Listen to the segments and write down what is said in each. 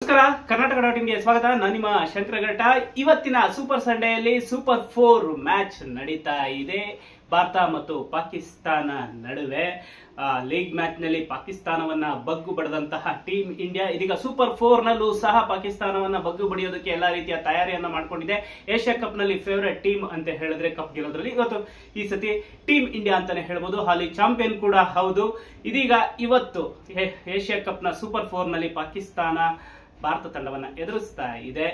ನಮಸ್ಕಾರ, ಕರ್ನಾಟಕ ಡಾಟ್ ಇನ್ಗೆ ಸ್ವಾಗತ. ನಾನು ನಿಮ್ಮ ಶಂಕರಘಟ್ಟ. ಇವತ್ತಿನ ಸೂಪರ್ ಸಂಡೆಯಲ್ಲಿ ಸೂಪರ್ 4 ಮ್ಯಾಚ್ ನಡೀತಾ ಇದೆ ಭಾರತ ಮತ್ತು ಪಾಕಿಸ್ತಾನ ನಡುವೆ. ಲೀಗ್ ಮ್ಯಾಚ್ ನಲ್ಲಿ ಪಾಕಿಸ್ತಾನವನ್ನ ಬಗ್ಗು ಬಡದಂತಹ ಟೀಮ್ ಇಂಡಿಯಾ ಇದೀಗ ಸೂಪರ್ 4 ನಲ್ಲೂ ಸಹ ಪಾಕಿಸ್ತಾನವನ್ನ ಬಗ್ಗು ಬಡಿಯೋದಕ್ಕೆ ಎಲ್ಲಾ ರೀತಿಯ ತಯಾರಿಯನ್ನ ಮಾಡ್ಕೊಂಡಿದೆ. ಏಷ್ಯಾ ಕಪ್ ನಲ್ಲಿ ಫೇವರೇಟ್ ಟೀಮ್ ಅಂತ ಹೇಳಿದ್ರೆ ಕಪ್ ಗೆಲ್ಲೋದ್ರಲ್ಲಿ ಇವತ್ತು ಈ ಸತಿ ಟೀಮ್ ಇಂಡಿಯಾ ಅಂತಾನೆ ಹೇಳ್ಬೋದು. ಹಾಲಿ ಚಾಂಪಿಯನ್ ಕೂಡ ಹೌದು. ಇದೀಗ ಇವತ್ತು ಏಷ್ಯಾ ಕಪ್ ನ ಸೂಪರ್ 4 ನಲ್ಲಿ ಪಾಕಿಸ್ತಾನ ಭಾರತ ತಂಡವನ್ನ ಎದುರಿಸ್ತಾ ಇದೆ.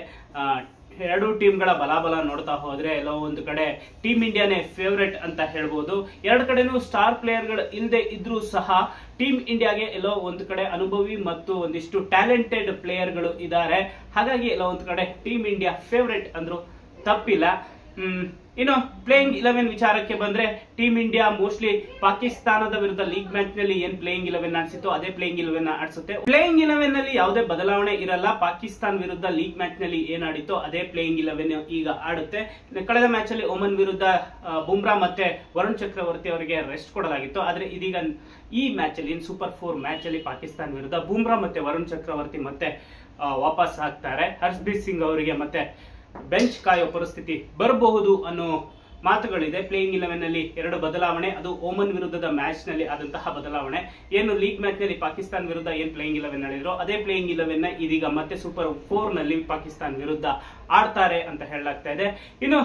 ಎರಡು ಟೀಮ್ಗಳ ಬಲಾಬಲ ನೋಡ್ತಾ ಹೋದ್ರೆ ಎಲ್ಲೋ ಒಂದು ಕಡೆ ಟೀಮ್ ಇಂಡಿಯಾನೇ ಫೇವರೇಟ್ ಅಂತ ಹೇಳ್ಬೋದು. ಎರಡು ಕಡೆನೂ ಸ್ಟಾರ್ ಪ್ಲೇಯರ್ಗಳು ಇಲ್ಲದೆ ಇದ್ರೂ ಸಹ ಟೀಮ್ ಇಂಡಿಯಾಗೆ ಎಲ್ಲೋ ಒಂದು ಕಡೆ ಅನುಭವಿ ಮತ್ತು ಒಂದಿಷ್ಟು ಟ್ಯಾಲೆಂಟೆಡ್ ಪ್ಲೇಯರ್ಗಳು ಇದ್ದಾರೆ. ಹಾಗಾಗಿ ಎಲ್ಲೋ ಒಂದು ಕಡೆ ಟೀಮ್ ಇಂಡಿಯಾ ಫೇವರೇಟ್ ಅಂದ್ರೂ ತಪ್ಪಿಲ್ಲ. ಇನ್ನು ಪ್ಲೇಯಿಂಗ್ 11 ವಿಚಾರಕ್ಕೆ ಬಂದ್ರೆ ಟೀಮ್ ಇಂಡಿಯಾ ಮೋಸ್ಟ್ಲಿ ಪಾಕಿಸ್ತಾನದ ವಿರುದ್ಧ ಲೀಗ್ ಮ್ಯಾಚ್ ನಲ್ಲಿ ಏನ್ ಪ್ಲೇಯಿಂಗ್ 11 ಆಡಿಸಿತ್ತು ಅದೇ ಪ್ಲೇಯಿಂಗ್ 11 ಆಡಿಸುತ್ತೆ. ಪ್ಲೇಯಿಂಗ್ 11 ನಲ್ಲಿ ಯಾವುದೇ ಬದಲಾವಣೆ ಇರಲ್ಲ. ಪಾಕಿಸ್ತಾನ ವಿರುದ್ಧ ಲೀಗ್ ಮ್ಯಾಚ್ ನಲ್ಲಿ ಏನ್ ಆಡಿತ್ತು ಅದೇ ಪ್ಲೇಯಿಂಗ್ 11 ಈಗ ಆಡುತ್ತೆ. ಕಳೆದ ಮ್ಯಾಚ್ ಅಲ್ಲಿ ಒಮನ್ ವಿರುದ್ಧ ಬುಮ್ರಾ ಮತ್ತೆ ವರುಣ್ ಚಕ್ರವರ್ತಿ ಅವರಿಗೆ ರೆಸ್ಟ್ ಕೊಡಲಾಗಿತ್ತು. ಆದ್ರೆ ಇದೀಗ ಈ ಮ್ಯಾಚ್ ಅಲ್ಲಿ ಸೂಪರ್ 4 ಮ್ಯಾಚ್ ಅಲ್ಲಿ ಪಾಕಿಸ್ತಾನ ವಿರುದ್ಧ ಬುಮ್ರಾ ಮತ್ತೆ ವರುಣ್ ಚಕ್ರವರ್ತಿ ಮತ್ತೆ ವಾಪಸ್ ಆಗ್ತಾರೆ. ಹರ್ಷದೀಪ್ ಸಿಂಗ್ ಅವರಿಗೆ ಮತ್ತೆ ಬೆಂಚ್ ಕಾಯೋ ಪರಿಸ್ಥಿತಿ ಬರಬಹುದು ಅನ್ನೋ ಮಾತುಗಳಿದೆ. ಪ್ಲೇಯಿಂಗ್ 11 ನಲ್ಲಿ ಎರಡು ಬದಲಾವಣೆ, ಅದು ಓಮನ್ ವಿರುದ್ಧದ ಮ್ಯಾಚ್ ನಲ್ಲಿ ಆದಂತಹ ಬದಲಾವಣೆ. ಏನು ಲೀಗ್ ಮ್ಯಾಚ್ ನಲ್ಲಿ ಪಾಕಿಸ್ತಾನ ವಿರುದ್ಧ ಏನ್ ಪ್ಲೇಯಿಂಗ್ 11 ಆಡಿದ್ರು ಅದೇ ಪ್ಲೇಯಿಂಗ್ 11 ಇದೀಗ ಮತ್ತೆ ಸೂಪರ್ 4 ನಲ್ಲಿ ಪಾಕಿಸ್ತಾನ ವಿರುದ್ಧ ಆಡ್ತಾರೆ ಅಂತ ಹೇಳಲಾಗ್ತಾ ಇದೆ. ಇನ್ನು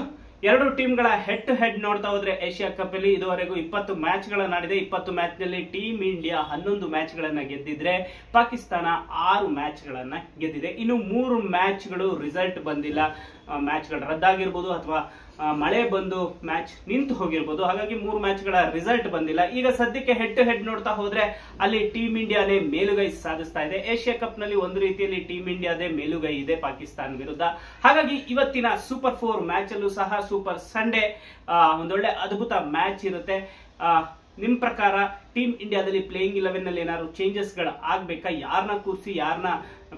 ಎರಡು ಟೀಮ್ಗಳ ಹೆಡ್ ಟು ಹೆಡ್ ನೋಡ್ತಾ ಹೋದ್ರೆ ಏಷ್ಯಾ ಕಪ್ ಅಲ್ಲಿ ಇದುವರೆಗೂ 20 ಮ್ಯಾಚ್ ಗಳನ್ನಾಡಿದೆ. 20 ಮ್ಯಾಚ್ ನಲ್ಲಿ ಟೀಮ್ ಇಂಡಿಯಾ 11 ಮ್ಯಾಚ್ ಗಳನ್ನ ಗೆದ್ದಿದ್ರೆ ಪಾಕಿಸ್ತಾನ 6 ಮ್ಯಾಚ್ ಗಳನ್ನ ಗೆದ್ದಿದೆ. ಇನ್ನು 3 ಮ್ಯಾಚ್ ಗಳು ರಿಸಲ್ಟ್ ಬಂದಿಲ್ಲ. ಮ್ಯಾಚ್ ಗಳು ರದ್ದಾಗಿರ್ಬೋದು ಅಥವಾ ಮಳೆ ಬಂದು ಮ್ಯಾಚ್ ನಿಂತು ಹೋಗಿರ್ಬೋದು. ಹಾಗಾಗಿ 3 ಮ್ಯಾಚ್ ಗಳ ರಿಸಲ್ಟ್ ಬಂದಿಲ್ಲ. ಈಗ ಸದ್ಯಕ್ಕೆ ಹೆಡ್ ಟು ಹೆಡ್ ನೋಡ್ತಾ ಹೋದ್ರೆ ಅಲ್ಲಿ ಟೀಮ್ ಇಂಡಿಯಾನೇ ಮೇಲುಗೈ ಸಾಧಿಸ್ತಾ ಇದೆ. ಏಷ್ಯಾ ಕಪ್ ನಲ್ಲಿ ಒಂದು ರೀತಿಯಲ್ಲಿ ಟೀಮ್ ಇಂಡಿಯಾದೇ ಮೇಲುಗೈ ಇದೆ ಪಾಕಿಸ್ತಾನ ವಿರುದ್ಧ. ಹಾಗಾಗಿ ಇವತ್ತಿನ ಸೂಪರ್ 4 ಮ್ಯಾಚ್ ಅಲ್ಲೂ ಸಹ ಸೂಪರ್ ಸಂಡೇ ಒಂದೊಳ್ಳೆ ಅದ್ಭುತ ಮ್ಯಾಚ್ ಇರುತ್ತೆ. ನಿಮ್ ಪ್ರಕಾರ ಟೀಮ್ ಇಂಡಿಯಾದಲ್ಲಿ ಪ್ಲೇಯಿಂಗ್ 11 ನಲ್ಲಿ ಏನಾದ್ರು ಚೇಂಜಸ್ ಗಳು ಆಗ್ಬೇಕಾ? ಯಾರನ್ನ ಕೂರಿಸಿ ಯಾರನ್ನ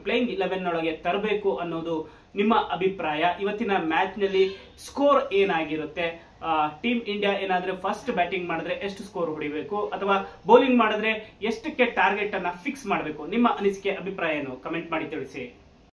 ಪ್ಲೇಯಿಂಗ್ 11 ಒಳಗೆ ತರಬೇಕು ಅನ್ನೋದು ನಿಮ್ಮ ಅಭಿಪ್ರಾಯ. ಇವತ್ತಿನ ಮ್ಯಾಚ್ ನಲ್ಲಿ ಸ್ಕೋರ್ ಏನಾಗಿರುತ್ತೆ? ಟೀಮ್ ಇಂಡಿಯಾ ಏನಾದ್ರೆ ಫಸ್ಟ್ ಬ್ಯಾಟಿಂಗ್ ಮಾಡಿದ್ರೆ ಎಷ್ಟು ಸ್ಕೋರ್ ಹೊಡಿಬೇಕು ಅಥವಾ ಬೌಲಿಂಗ್ ಮಾಡಿದ್ರೆ ಎಷ್ಟಕ್ಕೆ ಟಾರ್ಗೆಟ್ ಅನ್ನ ಫಿಕ್ಸ್ ಮಾಡಬೇಕು? ನಿಮ್ಮ ಅನಿಸಿಕೆ ಅಭಿಪ್ರಾಯ ಏನು? ಕಮೆಂಟ್ ಮಾಡಿ ತಿಳಿಸಿ.